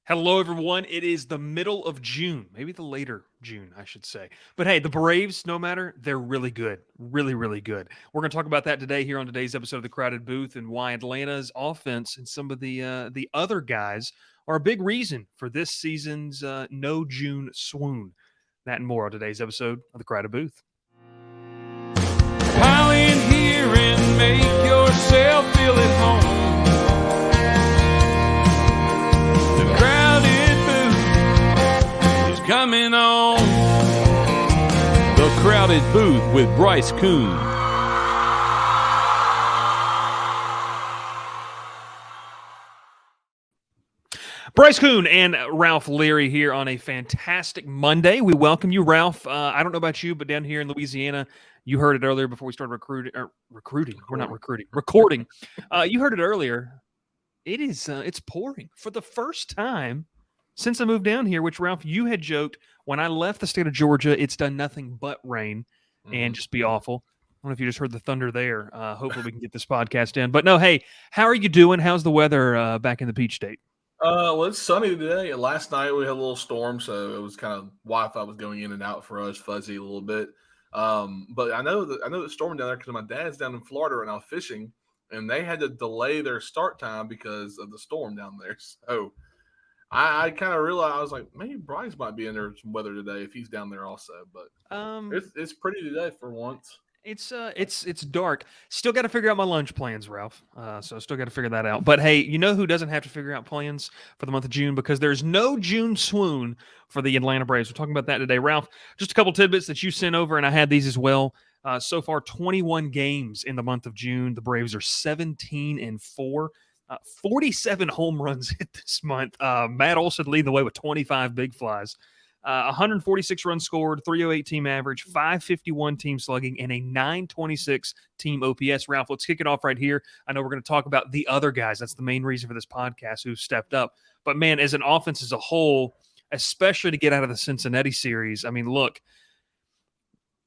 Hello, everyone. It is the middle of June, maybe the later June, I should say. But hey, the Braves, no matter, they're really good. Really, really good. We're going to talk about that today here on today's episode of The Crowded Booth and why Atlanta's offense and some of the other guys are a big reason for this season's no June swoon. That and more on today's episode of The Crowded Booth. Pile in here and make yourself feel at home. The crowded booth is coming on. The Crowded Booth with Bryce Koon. Bryce Koon and Ralph Leary here on a fantastic Monday. We welcome you, Ralph. I don't know about you, but down here in Louisiana, you heard it earlier before we started recruiting. We're not recruiting. Recording. You heard it earlier. It's pouring for the first time since I moved down here, which, Ralph, you had joked when I left the state of Georgia, it's done nothing but rain and just be awful. I don't know if you just heard the thunder there. Hopefully we can get this podcast in. But no, hey, how are you doing? How's the weather back in the Peach State? Well, it's sunny today. Last night we had a little storm, so it was kind of Wi-Fi was going in and out for us, fuzzy a little bit. But I know the storm down there because my dad's down in Florida and I was fishing, and they had to delay their start time because of the storm down there. So I kind of realized I was like, maybe Bryce might be in there some weather today if he's down there also. But it's pretty today for once. It's dark. Still got to figure out my lunch plans, Ralph. So still got to figure that out. But hey, you know who doesn't have to figure out plans for the month of June because there's no June swoon for the Atlanta Braves. We're talking about that today, Ralph. Just a couple tidbits that you sent over, and I had these as well. So far, 21 games in the month of June. The Braves are 17-4. 47 home runs hit this month. Matt Olson leading the way with 25 big flies. 146 runs scored, 308 team average, 551 team slugging, and a 926 team OPS. Ralph, let's kick it off right here. I know we're going to talk about the other guys. That's the main reason for this podcast who've stepped up. But, man, as an offense as a whole, especially to get out of the Cincinnati series, I mean, look,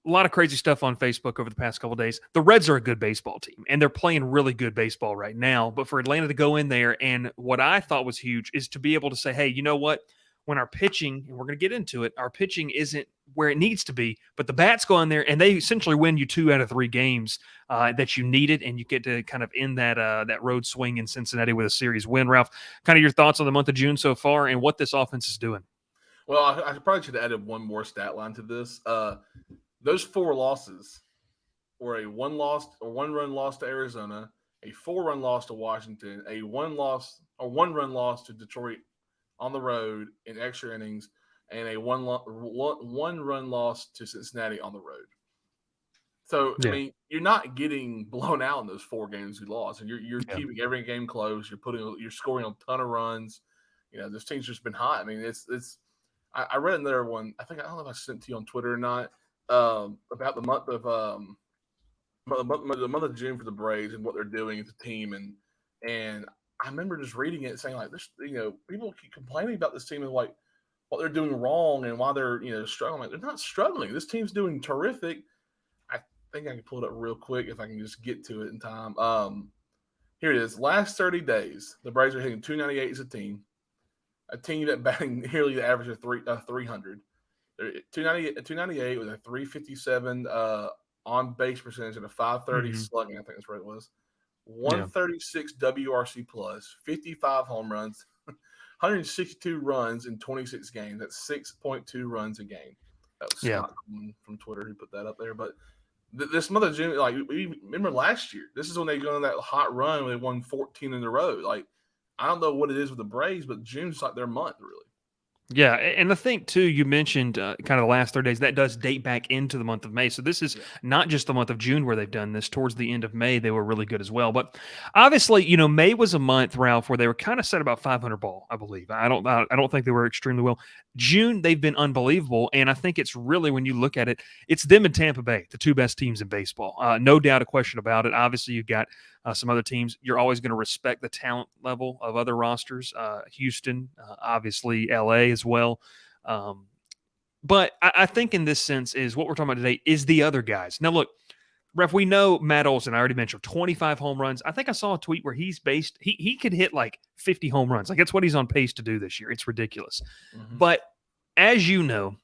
a lot of crazy stuff on Facebook over the past couple of days. The Reds are a good baseball team, and they're playing really good baseball right now. But for Atlanta to go in there, and what I thought was huge is to be able to say, hey, you know what? When our pitching, and we're going to get into it, our pitching isn't where it needs to be, but the bats go in there and they essentially win you 2 out of 3 games that you needed, and you get to kind of end that road swing in Cincinnati with a series win. Ralph, kind of your thoughts on the month of June so far and what this offense is doing? Well, I probably should have added one more stat line to this. Those 4 losses were a 1-run loss to Arizona, a 4-run loss to Washington, a 1-run loss to Detroit on the road in extra innings, and a 1-run loss to Cincinnati on the road. So, yeah. I mean, you're not getting blown out in those 4 games you lost, and you're keeping every game close. You're scoring a ton of runs. You know, this team's just been hot. I mean, I read another one. I don't know if I sent to you on Twitter or not about the month of June for the Braves and what they're doing as a team, and I remember just reading it saying, like, this, you know, people keep complaining about this team and, like, what they're doing wrong and why they're, you know, struggling. Like, they're not struggling. This team's doing terrific. I think I can pull it up real quick if I can just get to it in time. Here it is. Last 30 days, the Braves are hitting 298 as a team that batting nearly the average of 300. They're 298 with a 357 on base percentage and a 530 slugging. I think that's what it was. 136 WRC plus, 55 home runs, 162 runs in 26 games. That's 6.2 runs a game. That was Scott from Twitter who put that up there. But this month of June, like, we remember last year, this is when they go on that hot run when they won 14 in a row. Like, I don't know what it is with the Braves, but June's like their month, really. Yeah, and I think, too, you mentioned kind of the last 30 days. That does date back into the month of May. So this is not just the month of June where they've done this. Towards the end of May, they were really good as well. But obviously, you know, May was a month, Ralph, where they were kind of set about 500 ball, I believe. I don't think they were extremely well. June, they've been unbelievable, and I think it's really, when you look at it, it's them and Tampa Bay, the 2 best teams in baseball. No doubt, a question about it. Obviously, you've got some other teams. You're always going to respect the talent level of other rosters. Houston, obviously LA as well. But I think in this sense is what we're talking about today is the other guys. Now, look, Ref, we know Matt Olson, I already mentioned, 25 home runs. I think I saw a tweet where he could hit like 50 home runs. Like, that's what he's on pace to do this year. It's ridiculous. Mhm. But as you know,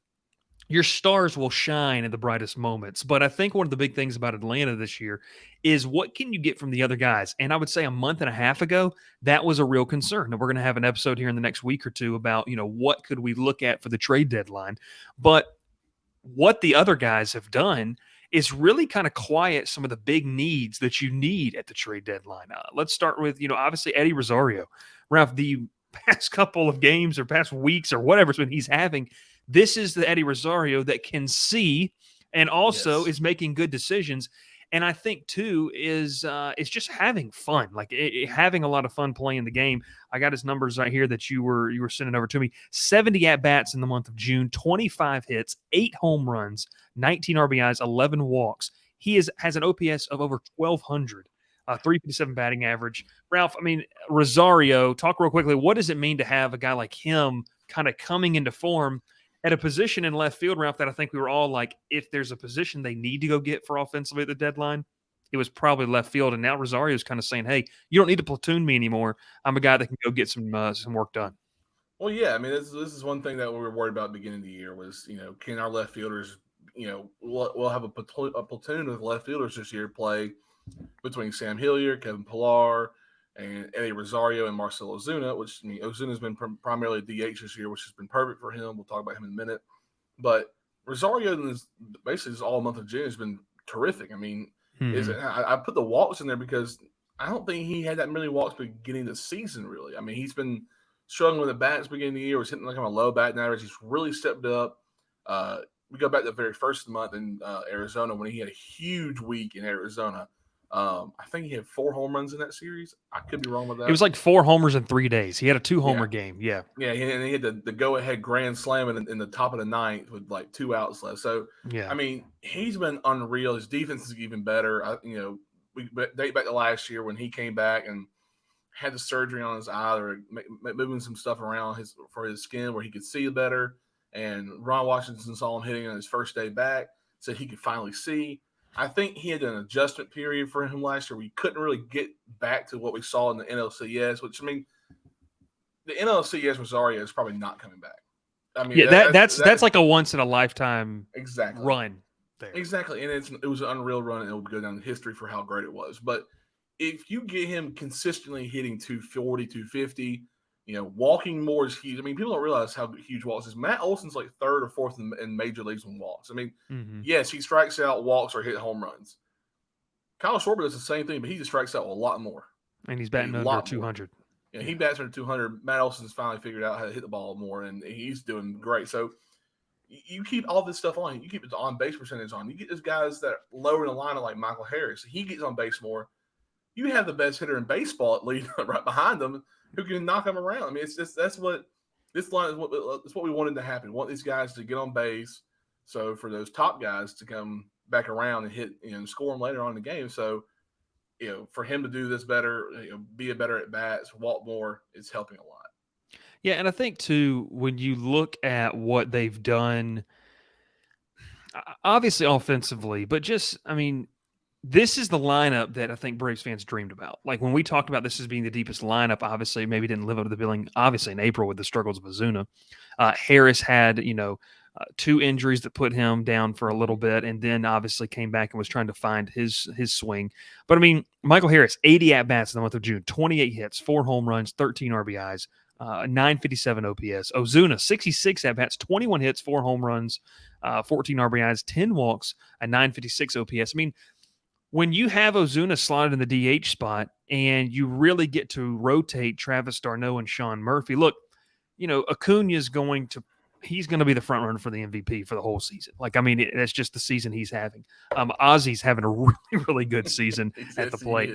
your stars will shine in the brightest moments. But I think one of the big things about Atlanta this year is what can you get from the other guys? And I would say a month and a half ago, that was a real concern. And we're going to have an episode here in the next week or two about, what could we look at for the trade deadline? But what the other guys have done is really kind of quiet some of the big needs that you need at the trade deadline. Let's start with, obviously Eddie Rosario. Ralph, the past couple of games or past weeks or whatever it's been he's having, this is the Eddie Rosario that can see and also Yes. is making good decisions. And I think too is just having fun, like having a lot of fun playing the game. I got his numbers right here that you were sending over to me. 70 at bats in the month of June, 25 hits, 8 home runs, 19 RBIs, 11 walks. He has an OPS of over 1,200, 357 batting average. Ralph, I mean, Rosario, talk real quickly. What does it mean to have a guy like him kind of coming into form at a position in left field, Ralph, that I think we were all like, if there's a position they need to go get for offensively at the deadline, it was probably left field. And now Rosario's kind of saying, hey, you don't need to platoon me anymore. I'm a guy that can go get some work done. Well, yeah, I mean, this is one thing that we were worried about at the beginning of the year was, can our left fielders, we'll have a platoon of left fielders this year play between Sam Hilliard, Kevin Pillar, and Eddie Rosario and Marcell Ozuna, which, I mean, Ozuna's been primarily a DH this year, which has been perfect for him. We'll talk about him in a minute. But Rosario, basically, all month of June has been terrific. I mean, I put the walks in there because I don't think he had that many walks beginning of the season, really. I mean, he's been struggling with the bats beginning of the year. Was hitting like on a low batting average. He's really stepped up. We go back to the very first month in Arizona when he had a huge week in Arizona. I think he had 4 home runs in that series. I could be wrong with that. It was like 4 homers in 3 days. He had a 2-homer game. Yeah. Yeah, and he had the go-ahead grand slam in the top of the ninth with like 2 outs left. So, Yeah. I mean, he's been unreal. His defense is even better. We date back to last year when he came back and had the surgery on his eye or moving some stuff around for his skin where he could see better. And Ron Washington saw him hitting on his first day back, said he could finally see. I think he had an adjustment period for him last year. We couldn't really get back to what we saw in the NLCS, which, I mean, the NLCS Rosario is probably not coming back. I mean, yeah, that's like a once in a lifetime run there. Exactly, and it was an unreal run, and it will go down in history for how great it was. But if you get him consistently hitting 240, 250, walking more is huge. I mean, people don't realize how huge walks is. Matt Olson's like 3rd or 4th in major leagues in walks. I mean, yes, he strikes out, walks, or hit home runs. Kyle Schwarber does the same thing, but he just strikes out a lot more. And he's batting under 200. Yeah, he bats under 200. Matt Olson's finally figured out how to hit the ball more, and he's doing great. So you keep all this stuff on. You keep his on-base percentage on. You get those guys that are lower in the lineup like Michael Harris. He gets on base more. You have the best hitter in baseball at lead right behind them who can knock them around. I mean, it's just that's what this line is. It's what we wanted to happen. We want these guys to get on base. So for those top guys to come back around and hit and score them later on in the game. So for him to do this better, be a better at bats, walk more, it's helping a lot. Yeah, and I think too, when you look at what they've done, obviously offensively, but just, I mean, this is the lineup that I think Braves fans dreamed about. Like when we talked about this as being the deepest lineup, obviously maybe didn't live up to the billing, obviously in April with the struggles of Ozuna. Harris had, 2 injuries that put him down for a little bit, and then obviously came back and was trying to find his swing. But I mean, Michael Harris, 80 at-bats in the month of June, 28 hits, 4 home runs, 13 RBIs, 957 OPS. Ozuna, 66 at-bats, 21 hits, 4 home runs, 14 RBIs, 10 walks, a 956 OPS. I mean, when you have Ozuna slotted in the DH spot and you really get to rotate Travis d'Arnaud and Sean Murphy, look, Acuna's he's going to be the front runner for the MVP for the whole season. Like, I mean, that's just the season he's having. Ozzy's having a really, really good season at the plate.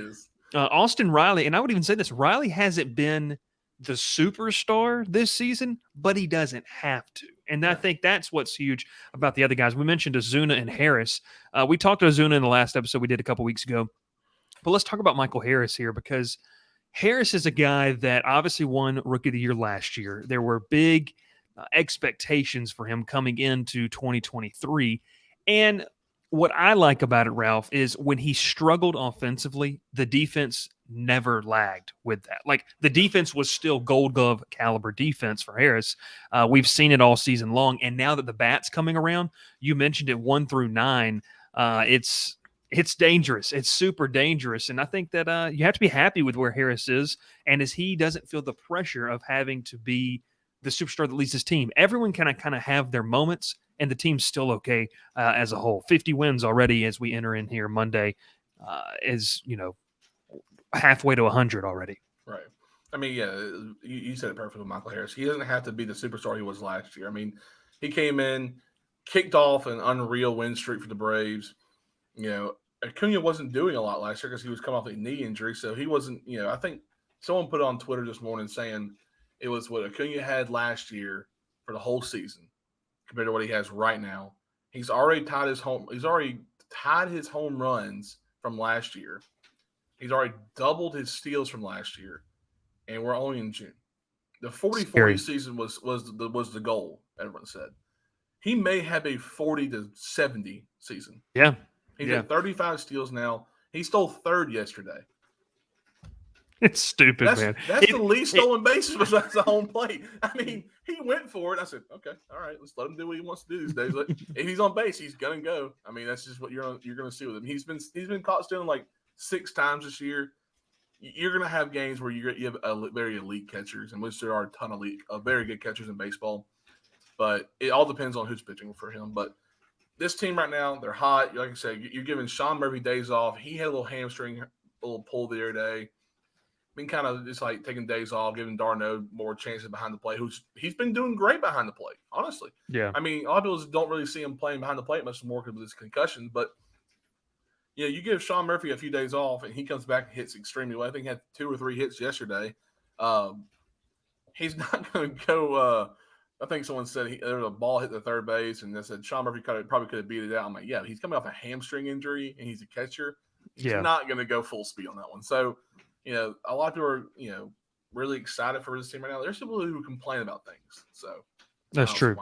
Austin Riley, and I would even say this, Riley hasn't been the superstar this season, but he doesn't have to. And I think that's what's huge about the other guys. We mentioned Ozuna and Harris. We talked to Ozuna in the last episode we did a couple weeks ago. But let's talk about Michael Harris here, because Harris is a guy that obviously won Rookie of the Year last year. There were big expectations for him coming into 2023. And what I like about it, Ralph, is when he struggled offensively, the defense never lagged with that. Like the defense was still Gold Glove caliber defense for Harris. We've seen it all season long, and now that the bat's coming around, you mentioned it 1 through 9. It's dangerous. It's super dangerous, and I think that you have to be happy with where Harris is, and as he doesn't feel the pressure of having to be the superstar that leads his team. Everyone kind of have their moments, and the team's still okay as a whole. 50 wins already as we enter in here Monday is, halfway to 100 already. Right. I mean, yeah, you said it perfectly with Michael Harris. He doesn't have to be the superstar he was last year. I mean, he came in, kicked off an unreal win streak for the Braves. Acuna wasn't doing a lot last year because he was coming off a knee injury, so he wasn't, I think someone put on Twitter this morning saying it was what Acuna had last year for the whole season compared to what he has right now. He's already tied his home runs from last year. He's already doubled his steals from last year, and we're only in June. The 40-40 season was the goal, everyone said. He may have a 40-70 season. Yeah. He's at 35 steals now. He stole third yesterday. It's stupid, man. That's the least stolen bases besides the home plate. I mean, he went for it. I said, okay, all right, let's let him do what he wants to do these days. If he's on base, he's gonna go. I mean, that's just what you're gonna see with him. He's been caught stealing like 6 times this year. You're gonna have games where you have very elite catchers, and which there are a ton of very good catchers in baseball. But it all depends on who's pitching for him. But this team right now, they're hot. Like I said, you're giving Sean Murphy days off. He had a little hamstring, a little pull the other day. Been kind of just like taking days off, giving Darno more chances behind the plate. He's been doing great behind the plate, honestly. Yeah. I mean, a lot of people don't really see him playing behind the plate much more because of his concussions. But you give Sean Murphy a few days off, and he comes back and hits extremely well. I think he had 2 or 3 hits yesterday. He's not going to go. I think someone said there was a ball hit the third base, and they said Sean Murphy probably could have beat it out. I'm like, yeah, he's coming off a hamstring injury, and he's a catcher. He's not going to go full speed on that one. So, a lot of people are, really excited for this team right now. There's people who complain about things. So that's true.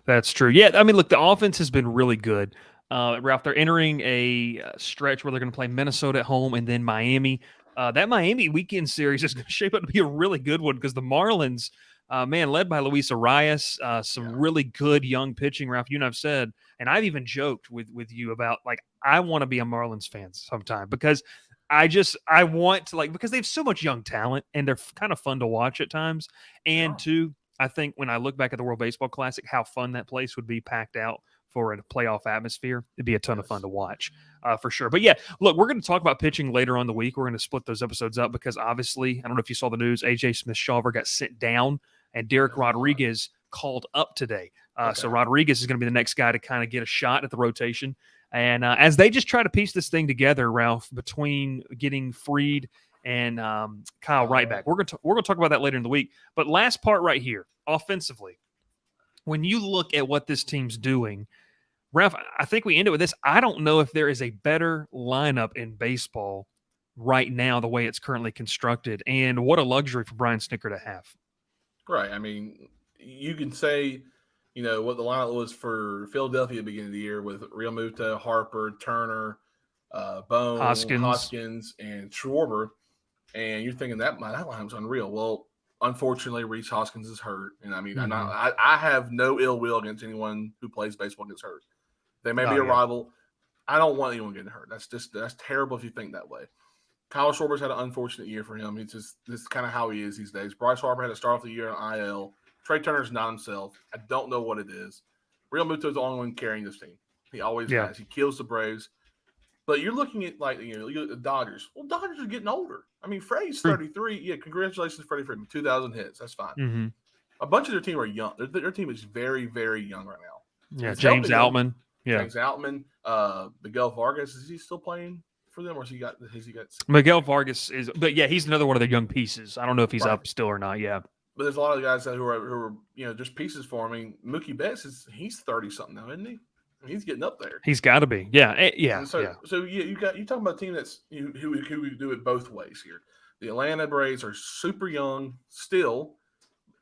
That's true. Yeah, I mean, look, the offense has been really good. Ralph, they're entering a stretch where they're going to play Minnesota at home and then Miami. That Miami weekend series is going to shape up to be a really good one because the Marlins, led by Luis Arias, really good young pitching. Ralph, you and I've said, and I've even joked with you about I want to be a Marlins fan sometime because I want to because they have so much young talent and they're kind of fun to watch at times. And two, I think when I look back at the World Baseball Classic, how fun that place would be packed out for a playoff atmosphere. It'd be a ton of fun to watch for sure. But yeah, look, we're going to talk about pitching later on in the week. We're going to split those episodes up because obviously, I don't know if you saw the news, AJ Smith-Shawver got sent down and Derek Rodriguez called up today. So Rodriguez is going to be the next guy to kind of get a shot at the rotation. And as they just try to piece this thing together, Ralph, between getting Fried and Kyle Wright, we're going to talk about that later in the week. But last part right here, offensively, when you look at what this team's doing, Ralph, I think we end it with this. I don't know if there is a better lineup in baseball right now, the way it's currently constructed, and what a luxury for Brian Snitker to have. Right. I mean, you can say, what the lineup was for Philadelphia at the beginning of the year with Real Muto, Harper, Turner, Bone, Hoskins, and Schwarber. And you're thinking that lineup's unreal. Well, unfortunately, Reese Hoskins is hurt. And I mean, I have no ill will against anyone who plays baseball and gets hurt. They may be a rival. I don't want anyone getting hurt. That's terrible if you think that way. Kyle Schwarber's had an unfortunate year for him. This is kind of how he is these days. Bryce Harper had to start off the year on IL. Trey Turner's not himself. I don't know what it is. Real Muto's the only one carrying this team. He always has. He kills the Braves. But you're looking at the Dodgers. Well, Dodgers are getting older. I mean, Freddie's 33. Yeah, congratulations, Freddie Freeman. 2,000 hits. That's fine. Mm-hmm. A bunch of their team are young. Their team is very, very young right now. Yeah, James Outman. James Outman. Miguel Vargas, is he still playing for them, or has he got? Miguel Vargas is, but yeah, he's another one of their young pieces. I don't know if he's up still or not. Yeah, but there's a lot of guys who are just pieces for him. I mean, Mookie Betts he's 30 something now, isn't he? I mean, he's getting up there. He's got to be. Yeah, yeah. So you talking about a team that's who do it both ways here. The Atlanta Braves are super young still,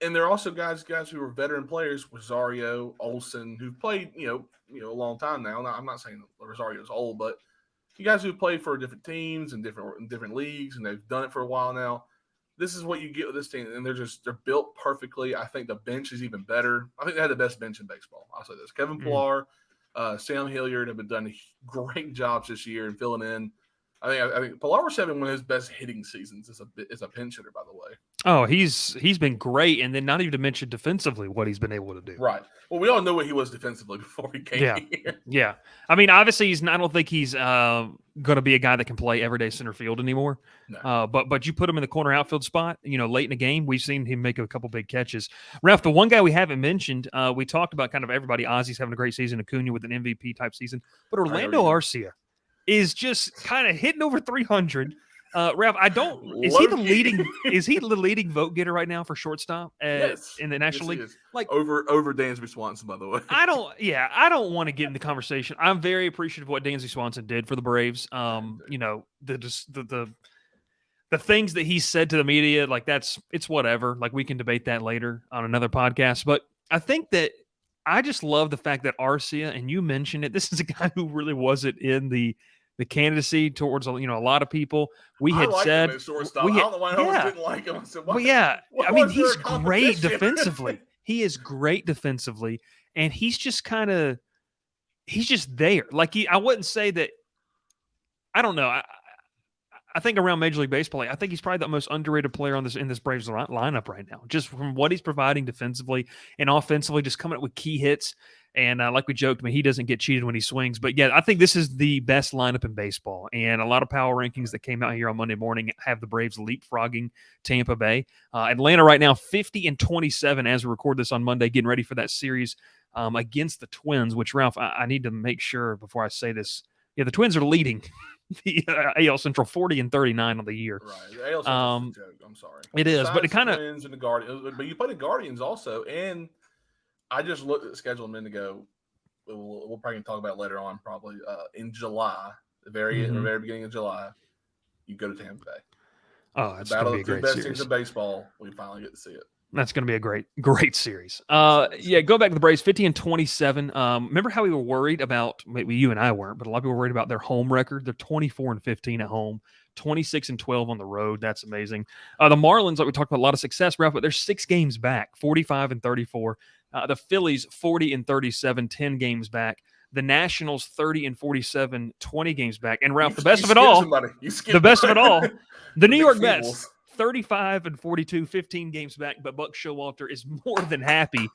and there are also guys who are veteran players, Rosario, Olsen, who've played, a long time now. I'm not saying Rosario's old, but you guys who've played for different teams and different leagues, and they've done it for a while now. This is what you get with this team, and they're built perfectly. I think the bench is even better. I think they had the best bench in baseball. I'll say this: Kevin Pillar, Sam Hilliard have done great jobs this year in filling in. I think Pillar was having one of his best hitting seasons as a pinch hitter, by the way. Oh, he's been great, and then not even to mention defensively what he's been able to do. Right. Well, we all know what he was defensively before he came here. Yeah. I mean, obviously, I don't think he's going to be a guy that can play everyday center field anymore. No. But you put him in the corner outfield spot, late in the game, we've seen him make a couple big catches. Ralph, the one guy we haven't mentioned, we talked about kind of everybody. Ozzy's having a great season, Acuna with an MVP type season, but Orlando Arcia is just kind of hitting over 300. Ralph, is he the leading vote getter right now for shortstop in the National League? Like over Dansby Swanson, by the way. I don't want to get in the conversation. I'm very appreciative of what Dansby Swanson did for the Braves. The things that he said to the media, like it's whatever. Like we can debate that later on another podcast. But I think that I just love the fact that Arcia, and you mentioned it, this is a guy who really wasn't in the candidacy towards a lot of people. I don't know why I didn't like him. I said, I mean, he's great defensively. He is great defensively, and he's just there. Like I wouldn't say that. I don't know. I think around Major League Baseball, I think he's probably the most underrated player in this Braves lineup right now. Just from what he's providing defensively and offensively, just coming up with key hits. And like we joked, he doesn't get cheated when he swings. But yeah, I think this is the best lineup in baseball. And a lot of power rankings that came out here on Monday morning have the Braves leapfrogging Tampa Bay. Atlanta right now 50-27 as we record this on Monday, getting ready for that series against the Twins. Which Ralph, I need to make sure before I say this. Yeah, the Twins are leading the AL Central 40-39 on the year. Right, the AL Central is a joke. I'm sorry. It is, but it kind of Twins and the Guardians. But you play the Guardians also, and I just looked at the schedule a minute ago. We'll probably talk about it later on, probably in July, the very beginning of July. You go to Tampa Bay. Oh, it's going to be a great best series. Teams in baseball. We finally get to see it. That's going to be a great series. Go back to the Braves, 50-27. Remember how we were worried about? Maybe you and I weren't, but a lot of people were worried about their home record. They're 24-15 at home, 26-12 on the road. That's amazing. The Marlins, like we talked about, a lot of success, Ralph, but they're 6 games back, 45-34. The Phillies 40-37, 10 games back. The Nationals 30-47, 20 games back. And Ralph, the best of it all, the New York Mets 35-42, 15 games back. But Buck Showalter is more than happy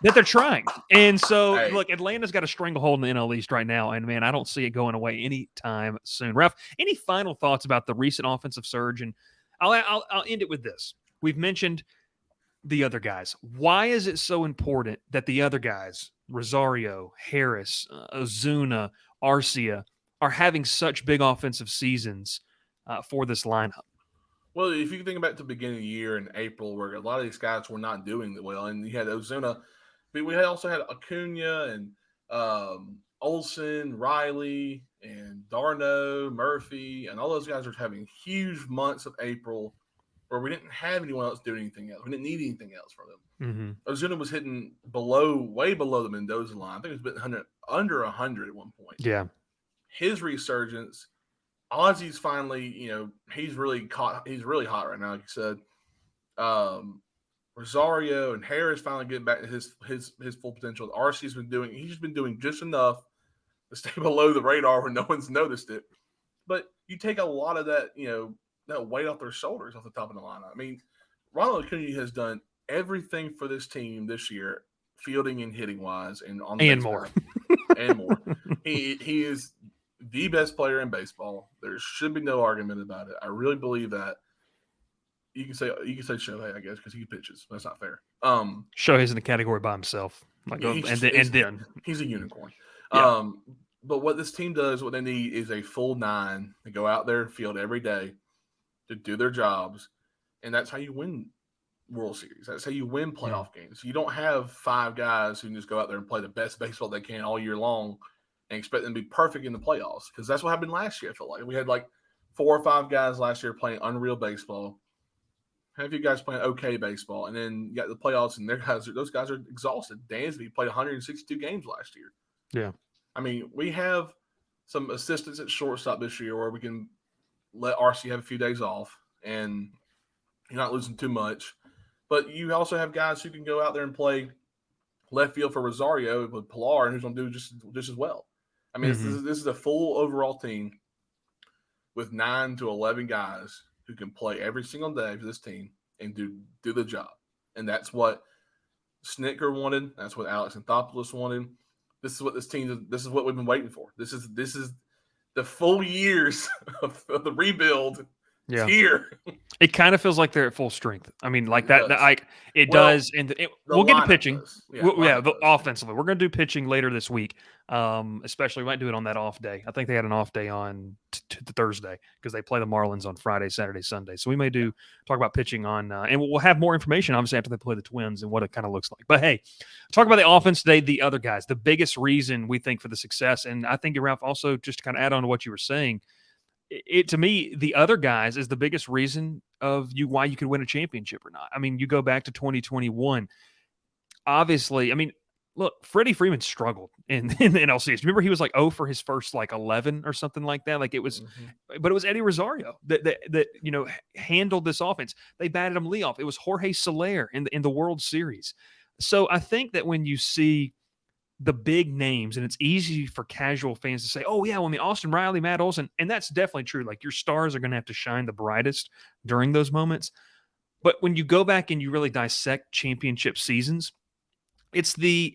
that they're trying. And so, look, Atlanta's got a stranglehold in the NL East right now, and man, I don't see it going away anytime soon. Ralph, any final thoughts about the recent offensive surge? And I'll end it with this: we've mentioned the other guys. Why is it so important that the other guys, Rosario, Harris, Ozuna, Arcia, are having such big offensive seasons for this lineup? Well, if you think about the beginning of the year in April, where a lot of these guys were not doing well, and you had Ozuna, but we also had Acuna and Olsen, Riley, and Darno, Murphy, and all those guys were having huge months of April where we didn't have anyone else doing anything else. We didn't need anything else from them. Ozuna was hitting way below the Mendoza line. I think it was under 100 at one point. Yeah. His resurgence, Ozzy's finally, he's really hot right now, like you said. Rosario and Harris finally getting back to his full potential. Arcee's been doing just enough to stay below the radar when no one's noticed it. But you take a lot of that, that weight off their shoulders off the top of the lineup. I mean, Ronald Acuna has done everything for this team this year, fielding and hitting wise, and on the more. And more. He is the best player in baseball. There should be no argument about it. I really believe that. You can say Shohei, I guess, because he pitches. That's not fair. Shohei's in the category by himself. Then he's a unicorn. Yeah. But what this team does, what they need is a full 9 to go out there and field every day to do their jobs, and that's how you win World Series. That's how you win playoff games. You don't have 5 guys who can just go out there and play the best baseball they can all year long and expect them to be perfect in the playoffs, because that's what happened last year. I feel like we had like 4 or 5 guys last year playing unreal baseball. have you guys playing okay baseball, and then you got the playoffs, and those guys are exhausted. Dansby played 162 games last year. Yeah. I mean, we have some assistants at shortstop this year where we can let RC have a few days off, and you're not losing too much. But you also have guys who can go out there and play left field for Rosario with Pilar, and who's going to do just as well. I mean, this is a full overall team with 9 to 11 guys who can play every single day for this team and do the job. And that's what Snicker wanted. That's what Alex Anthopoulos wanted. This is what this is what we've been waiting for. This is the full years of the rebuild. Yeah. Here. It kind of feels like they're at full strength. I mean, like It that does. does. And we'll get to pitching. Offensively. We're going to do pitching later this week. Especially we might do it on that off day. I think they had an off day on Thursday because they play the Marlins on Friday, Saturday, Sunday. So we may talk about pitching on, and we'll have more information obviously after they play the Twins and what it kind of looks like. But hey, talk about the offense today. The other guys, the biggest reason we think for the success, and I think Ralph also just to kind of add on to what you were saying. To me, the other guys is the biggest reason of why you could win a championship or not. I mean, you go back to 2021. Obviously, I mean, look, Freddie Freeman struggled in the NLCS. Remember, he was like 0 for his first 11 or something like that. Like it was, but it was Eddie Rosario that handled this offense. They batted him leadoff. It was Jorge Soler in the World Series. So I think that when you see the big names, and it's easy for casual fans to say, oh yeah, well, I mean, Austin Riley, Matt Olson, and that's definitely true. Like your stars are going to have to shine the brightest during those moments. But when you go back and you really dissect championship seasons, it's the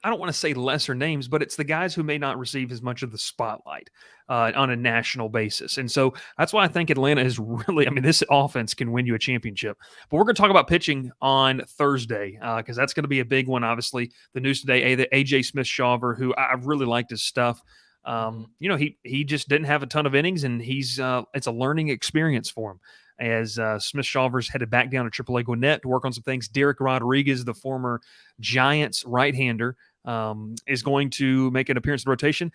I don't want to say lesser names, but it's the guys who may not receive as much of the spotlight on a national basis. And so that's why I think Atlanta is really, I mean, this offense can win you a championship. But we're going to talk about pitching on Thursday because that's going to be a big one. Obviously, the news today, AJ Smith-Shawver, who I really liked his stuff. He just didn't have a ton of innings, and it's a learning experience for him. As Smith-Shawver's headed back down to AAA Gwinnett to work on some things. Derek Rodriguez, the former Giants right-hander, is going to make an appearance in the rotation.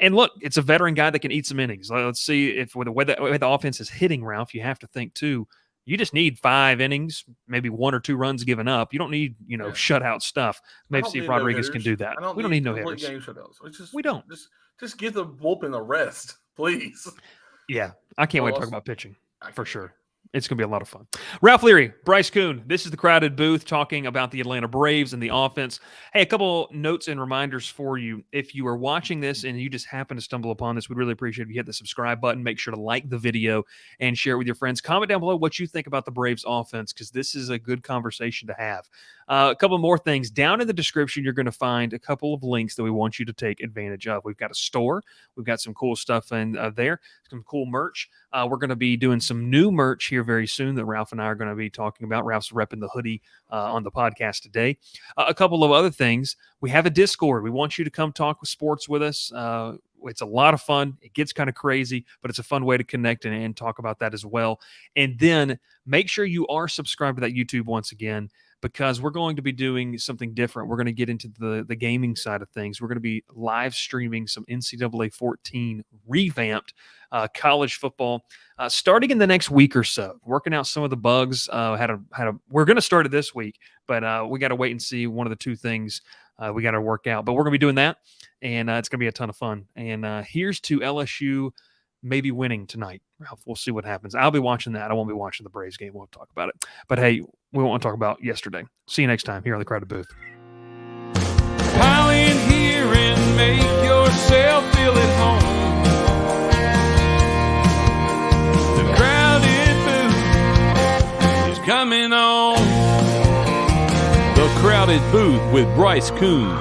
And look, it's a veteran guy that can eat some innings. Let's see if with the way the offense is hitting, Ralph, you have to think too. You just need 5 innings, maybe 1 or 2 runs given up. You don't need, shutout stuff. Maybe see if Rodriguez can do that. We don't need no hitters. Game shutouts. We don't. Just give the bullpen a rest, please. Yeah, I can't wait to talk about pitching. For sure. It's going to be a lot of fun. Ralph Leary, Bryce Koon, this is the Crowded Booth talking about the Atlanta Braves and the offense. Hey, a couple notes and reminders for you. If you are watching this and you just happen to stumble upon this, we'd really appreciate if you hit the subscribe button. Make sure to like the video and share it with your friends. Comment down below what you think about the Braves offense because this is a good conversation to have. A couple more things. Down in the description, you're going to find a couple of links that we want you to take advantage of. We've got a store. We've got some cool stuff in there, some cool merch. We're going to be doing some new merch here very soon that Ralph and I are going to be talking about. Ralph's repping the hoodie on the podcast today. A couple of other things. We have a Discord. We want you to come talk with sports with us. It's a lot of fun. It gets kind of crazy, but it's a fun way to connect and talk about that as well. And then make sure you are subscribed to that YouTube once again, because we're going to be doing something different. We're going to get into the gaming side of things. We're going to be live streaming some NCAA 14 revamped college football starting in the next week or so. Working out some of the bugs. We're going to start it this week, but we got to wait and see one of the 2 things we got to work out. But we're going to be doing that, and it's going to be a ton of fun. And here's to LSU maybe winning tonight. Ralph, we'll see what happens. I'll be watching that. I won't be watching the Braves game. We'll talk about it. But hey, we won't talk about yesterday. See you next time here on the Crowded Booth. Pile in here and make yourself feel at home. The Crowded Booth is coming on. The Crowded Booth with Bryce Koon.